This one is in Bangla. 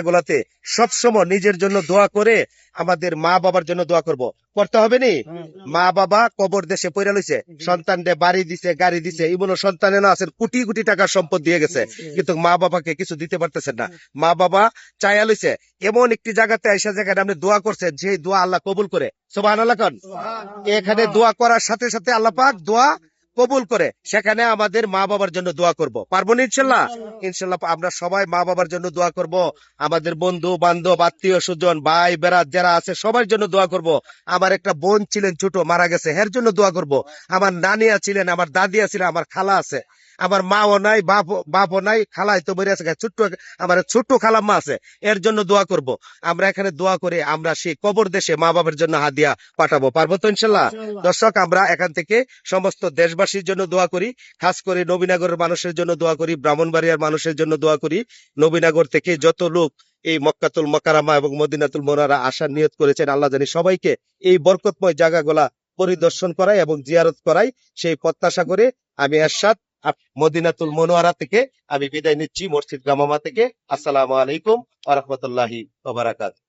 গুলাতে সবসময় নিজের জন্য দোয়া করে আমাদের মা বাবার জন্য দোয়া করব, করতে হবে নি? মা বাবা কবর দেশে পড়ে লইছে, সন্তানদের বাড়ি দিছে, গাড়ি দিছে, ইবন সন্তানেরা আছেন কোটি কোটি টাকার সম্পদ দিয়ে গেছে, কিন্তু মা বাবাকে কিছু দিতে পারতেছেন না। মা বাবা চায়া লইছে এমন একটি জায়গাতে আইসা, যেখানে আপনি দোয়া করছেন, সেই দোয়া আল্লাহ কবুল করে। সুবহানাল্লাহ কোন। এখানে দোয়া করার সাথে সাথে আল্লাহ পাক দোয়া কবুল করে, সেখানে আমাদের মা বাবার জন্য দোয়া করব, পারবো না ইনশাল্লাহ? ইনশাল্লাহ আমরা সবাই মা বাবার জন্য দোয়া করব, আমাদের বন্ধু বান্ধব আত্মীয় স্বজন ভাই বেড়াত যারা আছে সবার জন্য দোয়া করব। আমার একটা বোন ছিলেন ছোট, মারা গেছে, এর জন্য দোয়া করব। আমার নানিয়া ছিলেন, আমার দাদিয়া ছিলেন, আমার খালা আছে, আমার মাও নাই, বাপও নাই, খালাই তো মরে আছে, ছোট্ট আমার ছোট্ট খালাম্মা আছে, এর জন্য দোয়া করব। আমরা এখানে দোয়া করে আমরা সেই কবর দেশে মা বাবার জন্য হাদিয়া পাঠাবো, পারবো তো ইনশাল্লাহ? দর্শক, আমরা এখান থেকে সমস্ত দেশবাসীর জন্য দোয়া করি, খাস করে নবীনগরের মানুষের জন্য দোয়া করি, ব্রাহ্মণবাড়িয়ার মানুষের জন্য দোয়া করি। নবীনগর থেকে যত লোক এই মক্কাতুল মুকাররমা এবং মদিনাতুল মুনাওয়ারা আসার নিয়ত করেছেন, আল্লাহ জানি সবাইকে এই বরকতময় জায়গাগুলা পরিদর্শন করাই এবং জিয়ারত করাই, সেই প্রত্যাশা করে আমি এরশাদ মদিনাতুল মুনাওয়ারা থেকে আমি বিদায় নিচ্ছি, মসজিদ গামামা থেকে। আসসালামু আলাইকুম ওয়া রাহমাতুল্লাহি ওয়া বারাকাতুহু।